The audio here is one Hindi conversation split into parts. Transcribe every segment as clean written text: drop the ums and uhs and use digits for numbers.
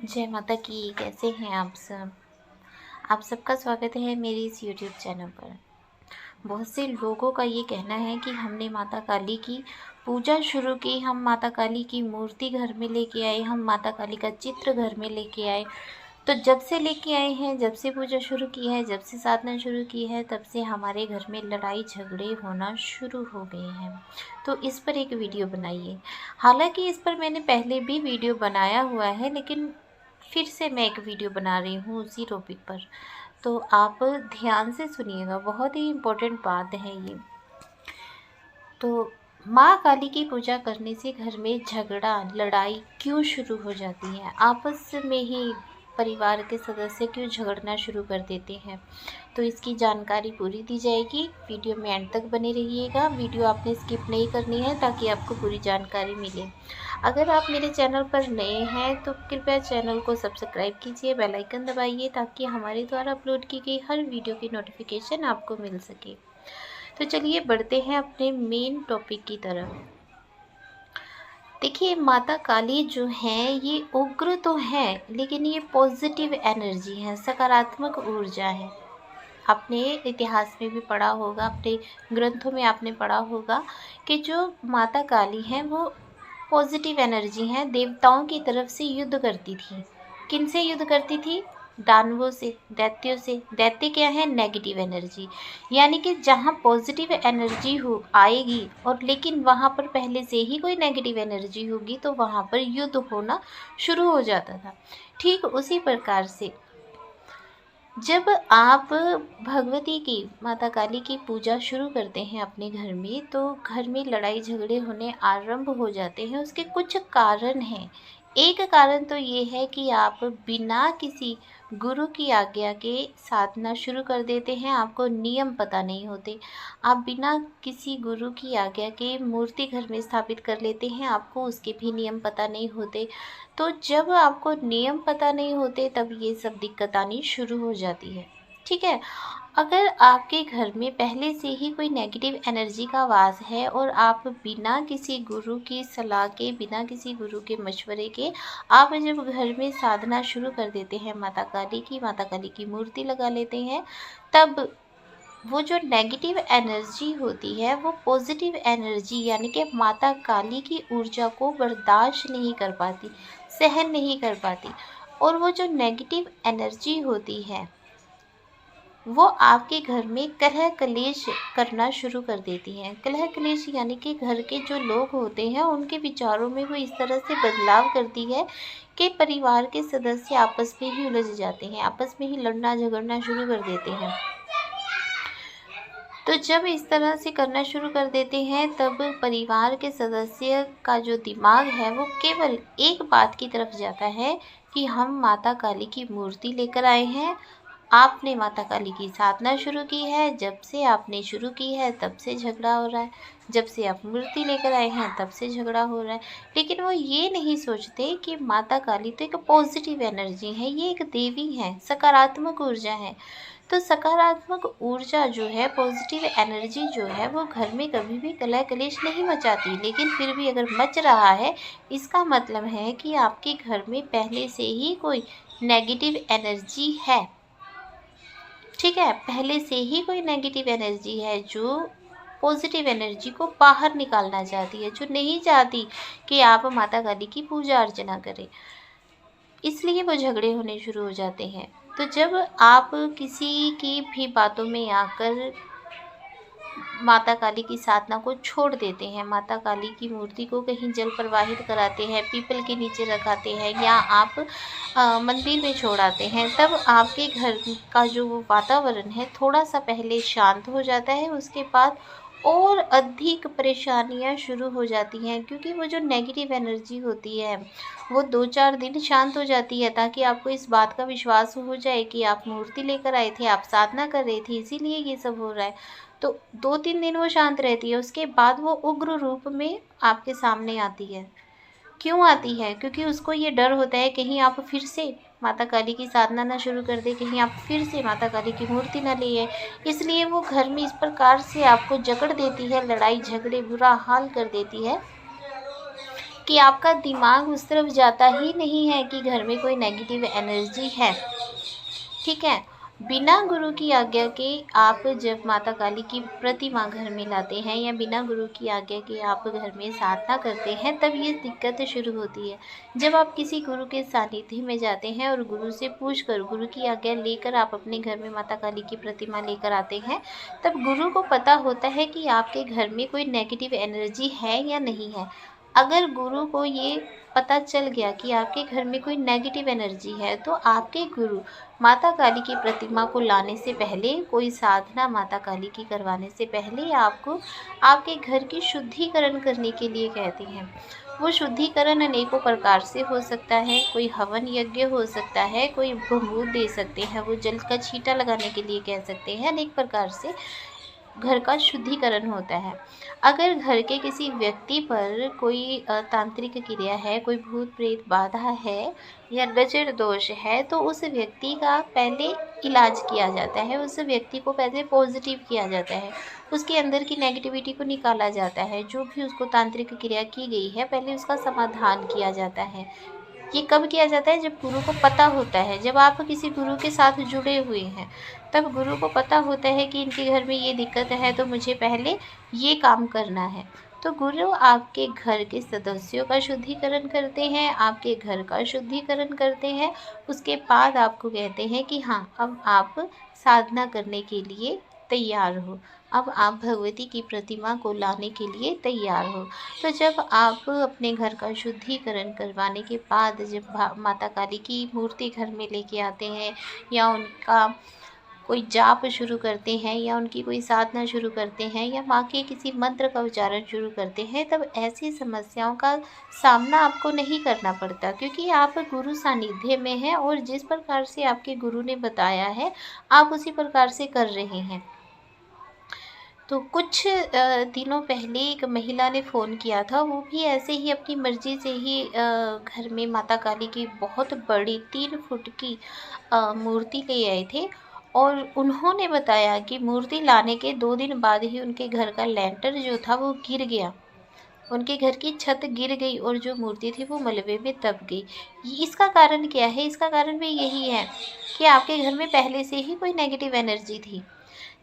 जय माता की। कैसे हैं आप सब? आप सबका स्वागत है मेरी इस यूट्यूब चैनल पर। बहुत से लोगों का ये कहना है कि हमने माता काली की पूजा शुरू की, हम माता काली की मूर्ति घर में लेके आए, हम माता काली का चित्र घर में लेके आए। तो जब से लेके आए हैं, जब से पूजा शुरू की है, जब से साधना शुरू की है, तब से हमारे घर में लड़ाई झगड़े होना शुरू हो गए हैं। तो इस पर एक वीडियो बनाइए। हालांकि इस पर मैंने पहले भी वीडियो बनाया हुआ है, लेकिन फिर से मैं एक वीडियो बना रही हूँ उसी टॉपिक पर। तो आप ध्यान से सुनिएगा, बहुत ही इम्पोर्टेंट बात है ये। तो माँ काली की पूजा करने से घर में झगड़ा लड़ाई क्यों शुरू हो जाती है? आपस में ही परिवार के सदस्य क्यों झगड़ना शुरू कर देते हैं? तो इसकी जानकारी पूरी दी जाएगी। वीडियो में एंड तक बने रहिएगा। वीडियो आपने स्किप नहीं करनी है ताकि आपको पूरी जानकारी मिले। अगर आप मेरे चैनल पर नए हैं तो कृपया चैनल को सब्सक्राइब कीजिए, बेल आइकन दबाइए ताकि हमारे द्वारा अपलोड की गई हर वीडियो की नोटिफिकेशन आपको मिल सके। तो चलिए बढ़ते हैं अपने मेन टॉपिक की तरफ। देखिए, माता काली जो हैं ये उग्र तो हैं, लेकिन ये पॉजिटिव एनर्जी है, सकारात्मक ऊर्जा है। आपने इतिहास में भी पढ़ा होगा, अपने ग्रंथों में आपने पढ़ा होगा कि जो माता काली हैं वो पॉजिटिव एनर्जी हैं। देवताओं की तरफ से युद्ध करती थी। किन से युद्ध करती थी? दानवों से, दैत्यों से। दैत्य क्या है? Negative energy. यानी कि जहाँ पॉजिटिव एनर्जी हो आएगी और लेकिन वहाँ पर पहले से ही कोई नेगेटिव एनर्जी होगी तो वहाँ पर युद्ध होना शुरू हो जाता था। ठीक उसी प्रकार से जब आप भगवती की, माता काली की पूजा शुरू करते हैं अपने घर में, तो घर में लड़ाई झगड़े होने आरंभ हो जाते हैं। उसके कुछ कारण हैं। एक कारण तो ये है कि आप बिना किसी गुरु की आज्ञा के साधना शुरू कर देते हैं। आपको नियम पता नहीं होते। आप बिना किसी गुरु की आज्ञा के मूर्ति घर में स्थापित कर लेते हैं। आपको उसके भी नियम पता नहीं होते। तो जब आपको नियम पता नहीं होते तब ये सब दिक्कत आनी शुरू हो जाती है। ठीक है। अगर आपके घर में पहले से ही कोई नेगेटिव एनर्जी का वास है और आप बिना किसी गुरु की सलाह के, बिना किसी गुरु के मशवरे के आप जब घर में साधना शुरू कर देते हैं, माता काली की मूर्ति लगा लेते हैं, तब वो जो नेगेटिव एनर्जी होती है वो पॉजिटिव एनर्जी यानी कि माता काली की ऊर्जा को बर्दाश्त नहीं कर पाती, सहन नहीं कर पाती। और वो जो नेगेटिव एनर्जी होती है वो आपके घर में कलह कलेश करना शुरू कर देती हैं। कलह कलेश यानी कि घर के जो लोग होते हैं उनके विचारों में वो इस तरह से बदलाव करती है कि परिवार के सदस्य आपस में ही उलझ जाते हैं, आपस में ही लड़ना झगड़ना शुरू कर देते हैं। तो जब इस तरह से करना शुरू कर देते हैं तब परिवार के सदस्य का जो दिमाग है वो केवल एक बात की तरफ जाता है कि हम माता काली की मूर्ति लेकर आए हैं। आपने माता काली की साधना शुरू की है, जब से आपने शुरू की है तब से झगड़ा हो रहा है। जब से आप मूर्ति लेकर आए हैं तब से झगड़ा हो रहा है। लेकिन वो ये नहीं सोचते कि माता काली तो एक पॉजिटिव एनर्जी है, ये एक देवी है, सकारात्मक ऊर्जा है। तो सकारात्मक ऊर्जा जो है, पॉजिटिव एनर्जी जो है, वो घर में कभी भी कलह कलेश नहीं मचाती। लेकिन फिर भी अगर मच रहा है, इसका मतलब है कि आपके घर में पहले से ही कोई नेगेटिव एनर्जी है। ठीक है, पहले से ही कोई नेगेटिव एनर्जी है जो पॉजिटिव एनर्जी को बाहर निकालना चाहती है, जो नहीं चाहती कि आप माता काली की पूजा अर्चना करें। इसलिए वो झगड़े होने शुरू हो जाते हैं। तो जब आप किसी की भी बातों में आकर माता काली की साधना को छोड़ देते हैं, माता काली की मूर्ति को कहीं जल प्रवाहित कराते हैं, पीपल के नीचे रखाते हैं या आप मंदिर में छोड़ आते हैं, तब आपके घर का जो वो वातावरण है थोड़ा सा पहले शांत हो जाता है। उसके बाद और अधिक परेशानियां शुरू हो जाती हैं, क्योंकि वो जो नेगेटिव एनर्जी होती है वो 2-4 दिन शांत हो जाती है ताकि आपको इस बात का विश्वास हो जाए कि आप मूर्ति लेकर आए थे, आप साधना कर रहे थे, इसीलिए ये सब हो रहा है। तो 2-3 दिन वो शांत रहती है, उसके बाद वो उग्र रूप में आपके सामने आती है। क्यों आती है? क्योंकि उसको ये डर होता है कहीं आप फिर से माता काली की साधना ना शुरू कर दे, कहीं आप फिर से माता काली की मूर्ति ना ले आए। इसलिए वो घर में इस प्रकार से आपको जकड़ देती है, लड़ाई झगड़े बुरा हाल कर देती है कि आपका दिमाग उस तरफ जाता ही नहीं है कि घर में कोई नेगेटिव एनर्जी है। ठीक है, बिना गुरु की आज्ञा के आप जब माता काली की प्रतिमा घर में लाते हैं या बिना गुरु की आज्ञा के आप घर में साधना करते हैं, तब ये दिक्कत शुरू होती है। जब आप किसी गुरु के सानिध्य में जाते हैं और गुरु से पूछकर गुरु की आज्ञा लेकर आप अपने घर में माता काली की प्रतिमा लेकर आते हैं, तब गुरु को पता होता है कि आपके घर में कोई नेगेटिव एनर्जी है या नहीं है। अगर गुरु को ये पता चल गया कि आपके घर में कोई नेगेटिव एनर्जी है, तो आपके गुरु माता काली की प्रतिमा को लाने से पहले, कोई साधना माता काली की करवाने से पहले आपको आपके घर की शुद्धिकरण करने के लिए कहते हैं। वो शुद्धिकरण अनेकों प्रकार से हो सकता है। कोई हवन यज्ञ हो सकता है, कोई भभूत दे सकते हैं, वो जल का छींटा लगाने के लिए कह सकते हैं। अनेक प्रकार से घर का शुद्धिकरण होता है। अगर घर के किसी व्यक्ति पर कोई तांत्रिक क्रिया है, कोई भूत प्रेत बाधा है या नजर दोष है, तो उस व्यक्ति का पहले इलाज किया जाता है। उस व्यक्ति को पहले पॉजिटिव किया जाता है, उसके अंदर की नेगेटिविटी को निकाला जाता है। जो भी उसको तांत्रिक क्रिया की गई है, पहले उसका समाधान किया जाता है। ये कब किया जाता है? जब गुरु को पता होता है। जब आप किसी गुरु के साथ जुड़े हुए हैं, तब गुरु को पता होता है कि इनके घर में ये दिक्कत है, तो मुझे पहले ये काम करना है। तो गुरु आपके घर के सदस्यों का शुद्धिकरण करते हैं, आपके घर का शुद्धिकरण करते हैं। उसके बाद आपको कहते हैं कि हाँ, अब आप साधना करने के लिए तैयार हो, अब आप भगवती की प्रतिमा को लाने के लिए तैयार हो। तो जब आप अपने घर का शुद्धिकरण करवाने के बाद जब माता काली की मूर्ति घर में लेके आते हैं या उनका कोई जाप शुरू करते हैं या उनकी कोई साधना शुरू करते हैं या माँ के किसी मंत्र का उच्चारण शुरू करते हैं, तब ऐसी समस्याओं का सामना आपको नहीं करना पड़ता, क्योंकि आप गुरु सानिध्य में हैं और जिस प्रकार से आपके गुरु ने बताया है, आप उसी प्रकार से कर रहे हैं। तो कुछ दिनों पहले एक महिला ने फ़ोन किया था, वो भी ऐसे ही अपनी मर्ज़ी से ही घर में माता काली की बहुत बड़ी 3 फुट की मूर्ति ले आए थे और उन्होंने बताया कि मूर्ति लाने के 2 दिन बाद ही उनके घर का लेंटर जो था वो गिर गया। उनके घर की छत गिर गई और जो मूर्ति थी वो मलबे में दब गई। इसका कारण क्या है? इसका कारण भी यही है कि आपके घर में पहले से ही कोई नेगेटिव एनर्जी थी।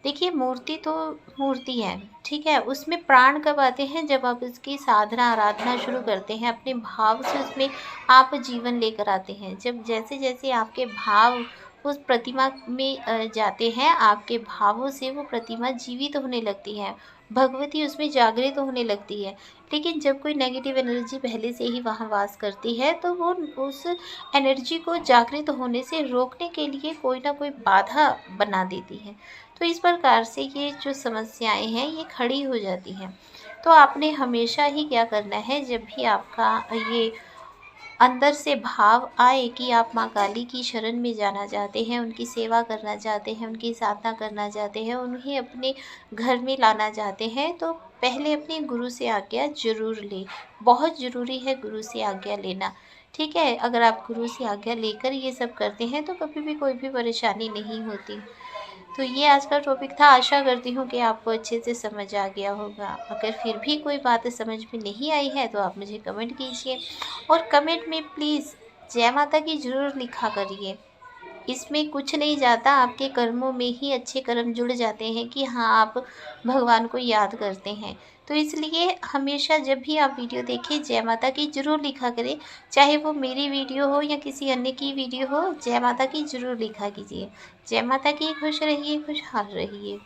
देखिए, मूर्ति तो मूर्ति है, ठीक है, उसमें प्राण कब आते हैं? जब आप उसकी साधना आराधना शुरू करते हैं, अपने भाव से उसमें आप जीवन लेकर आते हैं। जब जैसे जैसे आपके भाव उस प्रतिमा में जाते हैं, आपके भावों से वो प्रतिमा जीवित होने लगती है, भगवती उसमें जागृत होने लगती है। लेकिन जब कोई नेगेटिव एनर्जी पहले से ही वहाँ वास करती है, तो वो उस एनर्जी को जागृत होने से रोकने के लिए कोई ना कोई बाधा बना देती है। तो इस प्रकार से ये जो समस्याएं हैं ये खड़ी हो जाती हैं। तो आपने हमेशा ही क्या करना है, जब भी आपका ये अंदर से भाव आए कि आप माँ काली की शरण में जाना चाहते हैं, उनकी सेवा करना चाहते हैं, उनकी साधना करना चाहते हैं, उन्हें अपने घर में लाना चाहते हैं, तो पहले अपने गुरु से आज्ञा ज़रूर लें। बहुत ज़रूरी है गुरु से आज्ञा लेना, ठीक है। अगर आप गुरु से आज्ञा लेकर ये सब करते हैं तो कभी भी कोई भी परेशानी नहीं होती। तो ये आज का टॉपिक था। आशा करती हूँ कि आपको अच्छे से समझ आ गया होगा। अगर फिर भी कोई बात समझ में नहीं आई है तो आप मुझे कमेंट कीजिए और कमेंट में प्लीज़ जय माता की ज़रूर लिखा करिए। इसमें कुछ नहीं जाता, आपके कर्मों में ही अच्छे कर्म जुड़ जाते हैं कि हाँ, आप भगवान को याद करते हैं। तो इसलिए हमेशा जब भी आप वीडियो देखें, जय माता की ज़रूर लिखा करें। चाहे वो मेरी वीडियो हो या किसी अन्य की वीडियो हो, जय माता की ज़रूर लिखा कीजिए। जय माता की। खुश रहिए, खुशहाल रहिए।